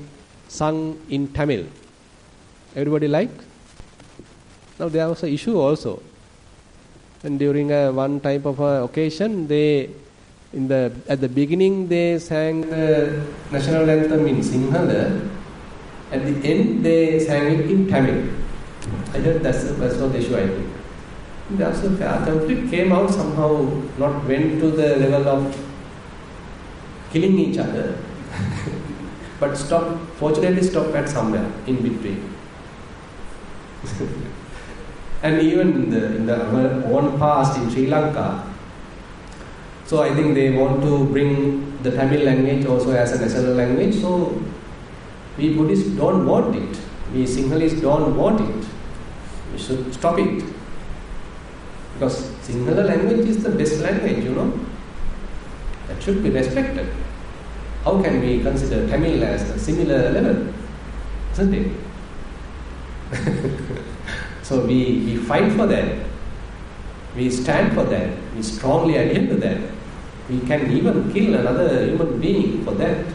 sung in Tamil. Everybody like? Now there was an issue also. And during one type of occasion, at the beginning they sang the national anthem in Sinhala. At the end they sang it in Tamil. I heard that's not the issue, I think. The conflict came out somehow, not went to the level of killing each other, but fortunately stopped at somewhere in between. And even in our own past in Sri Lanka, so I think they want to bring the Tamil language also as a national language. So we Buddhists don't want it. We Sinhalese don't want it. We should stop it. Because Sinhala language is the best language, That should be respected. How can we consider Tamil as a similar level? Isn't it? So we fight for that. We stand for that. We strongly adhere to that. We can even kill another human being for that,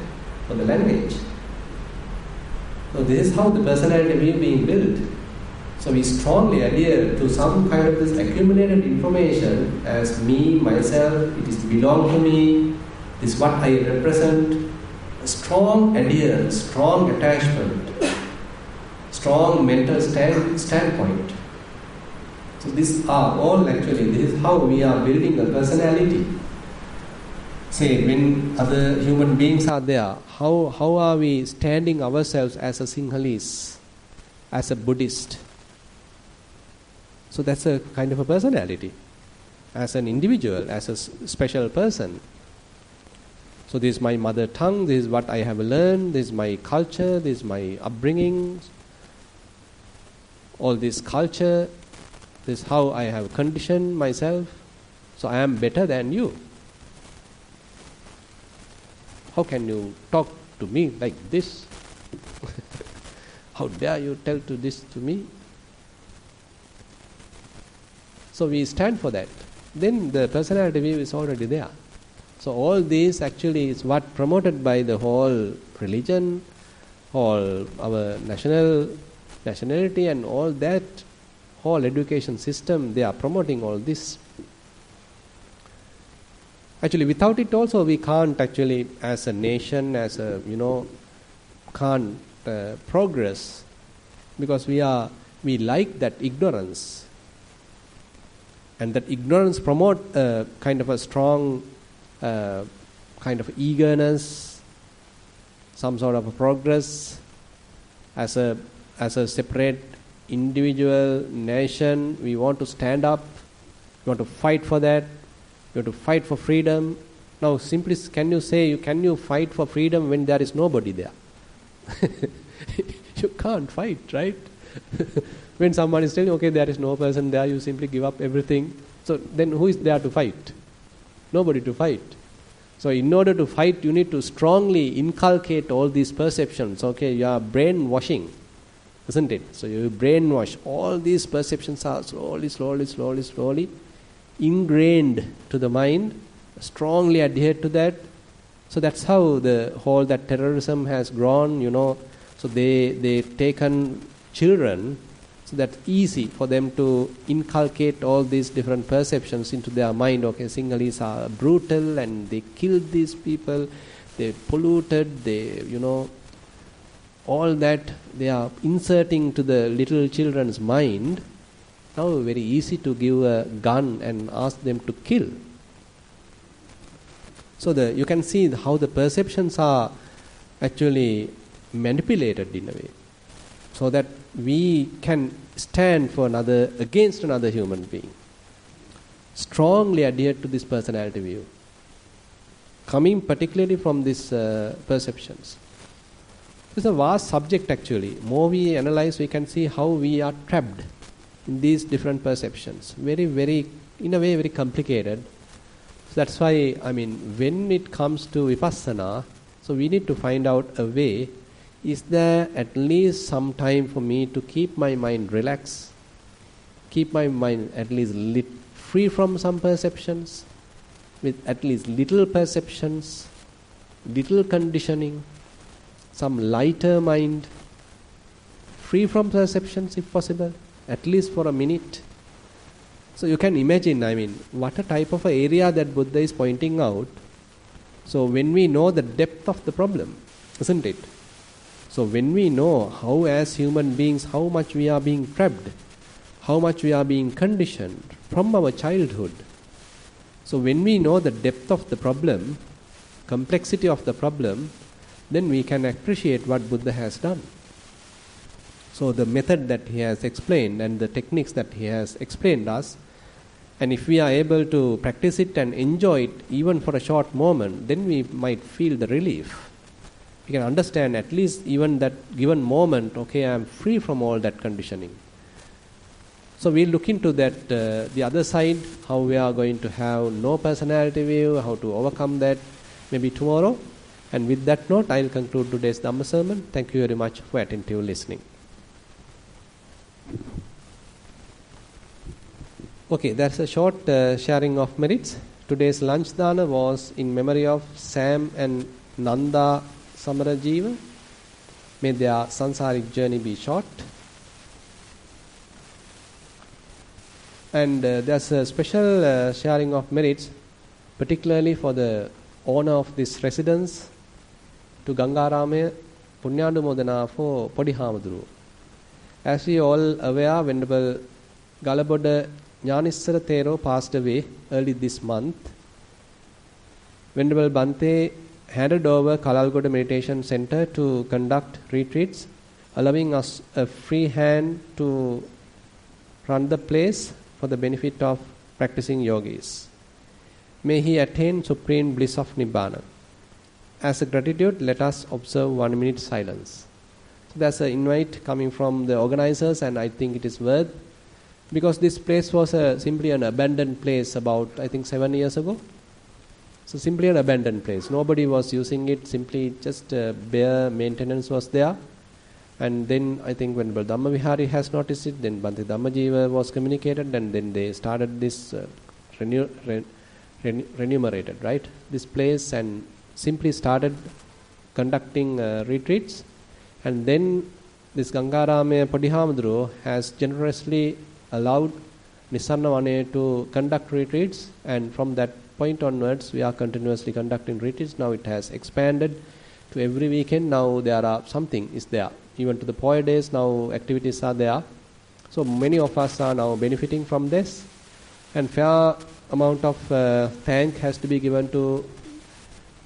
for the language. So this is how the personality is being built. So we strongly adhere to some kind of this accumulated information as me, myself, it is belong to me, this is what I represent. A strong adherence, strong attachment, strong mental standpoint. So these are all actually, this is how we are building a personality. Say, when other human beings are there, how are we standing ourselves as a Sinhalese, as a Buddhist? So that's a kind of a personality, as an individual, as a special person. So this is my mother tongue, this is what I have learned, this is my culture, this is my upbringing, all this culture, this is how I have conditioned myself, so I am better than you. How can you talk to me like this? How dare you tell this to me? So we stand for that. Then the personality view is already there. So all this actually is what promoted by the whole religion, all our nationality and all that, whole education system, they are promoting all this. Actually without it also we can't actually, as a nation, can't progress, because we like that ignorance. And that ignorance promote kind of a strong kind of eagerness, some sort of a progress. As a separate individual nation, we want to stand up, we want to fight for that, we want to fight for freedom. Now simply can you fight for freedom when there is nobody there? You can't fight, right? When someone is telling, okay, there is no person there, you simply give up everything. So then who is there to fight? Nobody to fight. So in order to fight, you need to strongly inculcate all these perceptions. Okay, you are brainwashing, isn't it? So you brainwash. All these perceptions are slowly ingrained to the mind, strongly adhere to that. So that's how the whole that terrorism has grown, So they taken children, so that's easy for them to inculcate all these different perceptions into their mind. Okay, Sinhalese are brutal and they killed these people, they polluted, all that they are inserting to the little children's mind. Now very easy to give a gun and ask them to kill. So you can see how the perceptions are actually manipulated in a way, so that we can stand for against another human being. Strongly adhere to this personality view, coming particularly from these perceptions. It's a vast subject actually. More we analyze, we can see how we are trapped in these different perceptions. Very, very, in a way, very complicated. So that's why, when it comes to Vipassana, so we need to find out a way. Is there at least some time for me to keep my mind relaxed, keep my mind at least free from some perceptions, with at least little perceptions, little conditioning, some lighter mind, free from perceptions if possible, at least for a minute. So you can imagine, what a type of a area that Buddha is pointing out. So when we know the depth of the problem, isn't it? So when we know how as human beings, how much we are being trapped, how much we are being conditioned from our childhood. So when we know the depth of the problem, complexity of the problem, then we can appreciate what Buddha has done. So the method that he has explained and the techniques that he has explained us, and if we are able to practice it and enjoy it even for a short moment, then we might feel the relief. We can understand at least even that given moment, okay, I am free from all that conditioning. So we'll look into that, the other side, how we are going to have no personality view, how to overcome that, maybe tomorrow. And with that note, I'll conclude today's Dhamma sermon. Thank you very much for attentive listening. Okay, that's a short sharing of merits. Today's lunch dana was in memory of Sam and Nanda Samarajiva. May their sansaric journey be short. And there's a special sharing of merits, particularly for the owner of this residence, to Gangarame Punnyanumodana for Podihamaduru. As we all aware, Venerable Kalalgoda Thero passed away early this month. Venerable Bante handed over Kalalgoda Meditation Center to conduct retreats, allowing us a free hand to run the place for the benefit of practicing yogis. May he attain supreme bliss of Nibbana. As a gratitude, let us observe 1 minute silence. So there's an invite coming from the organizers, and I think it is worth, because this place was simply an abandoned place about, I think, 7 years ago. So simply an abandoned place. Nobody was using it, simply just bare maintenance was there. And then I think when Dhammavihari has noticed it, then Bhante Dhammajiva was communicated, and then they started this remunerated, right? This place, and simply started conducting retreats. And then this Gangarame Podihamaduru has generously allowed Nissarana to conduct retreats, and from that point onwards we are continuously conducting retreats. Now it has expanded to every weekend. Now there are something is there. Even to the Poya days now activities are there. So many of us are now benefiting from this, and fair amount of thank has to be given to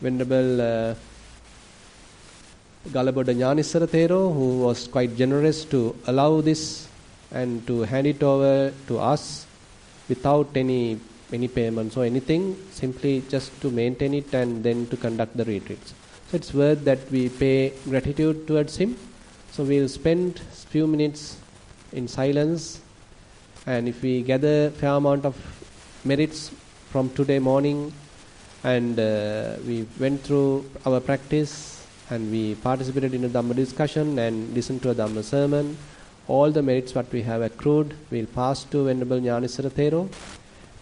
Venerable Kalalgoda Thero, who was quite generous to allow this and to hand it over to us without any payments or anything, simply just to maintain it and then to conduct the retreats. So it's worth that we pay gratitude towards him. So we'll spend few minutes in silence, and if we gather fair amount of merits from today morning, and we went through our practice, and we participated in a Dhamma discussion and listened to a Dhamma sermon, all the merits what we have accrued we'll pass to Venerable Thero,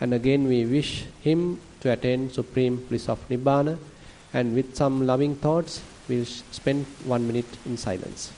and again we wish him to attain supreme bliss of Nibbana, and with some loving thoughts we'll spend 1 minute in silence.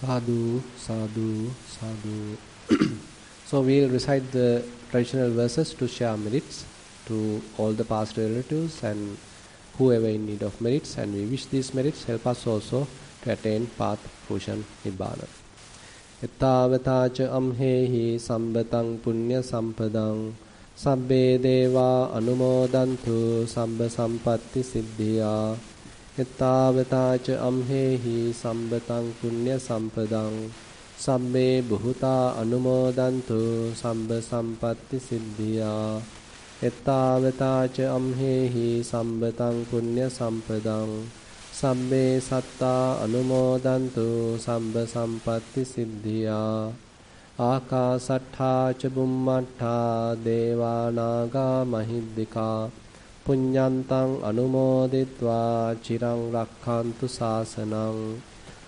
Sadhu, sadhu, sadhu. So we'll recite the traditional verses to share merits to all the past relatives and whoever in need of merits, and we wish these merits help us also to attain path Bhushan Nibbana. Ettavatacha amhehi sambatang punya sampadang sabbe deva anumodantu sabba sampatti siddhiya. Ettavatacha amhehi sambatang punya sampadang sabbe buhuta anumodantu sabba sampatti siddhiya. Ettavatacha amhehi sambatang punya sampadang sabbe satta anumodantu sabba sampatti siddhiya. Akasattha ca bummattha deva naga mahiddika punyantang anumoditva chirang rakkhantu sasanang.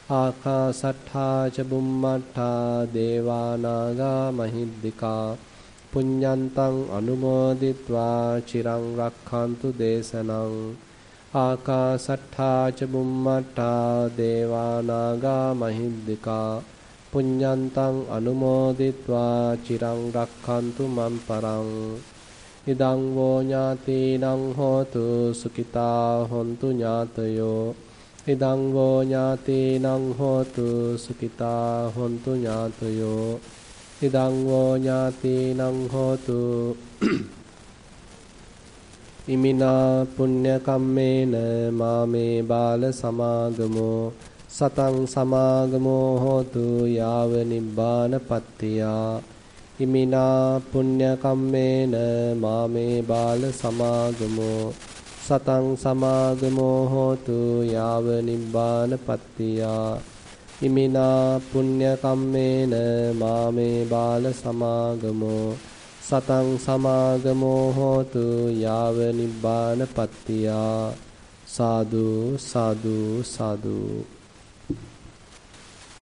Akasattha ca bummattha deva naga mahiddika punyantang anumoditva chirang rakkhantu desanang. Akasattha ca bummattha deva naga mahiddika punyantang anumoditva chirang rakkhantu mam parang. Idang vo ñātīnaṃ hotu sukitā hontu ñātayo. Idang vo ñātīnaṃ hotu sukitā hontu ñātayo. Idang vo ñātīnaṃ hotu imina punya kammena māme bāla samāgamo satang samāgamo hotu yāva nibbāna pattiyā. Imina punya kammena māme bāla samāgamo satang samāgamo hotu yāva nibbāna pattiyā. Imina punya kammena māme bāla samāgamo satang samāgamo hotu yāva nibbāna pattiyā. Sadhu, sadhu, sadhu.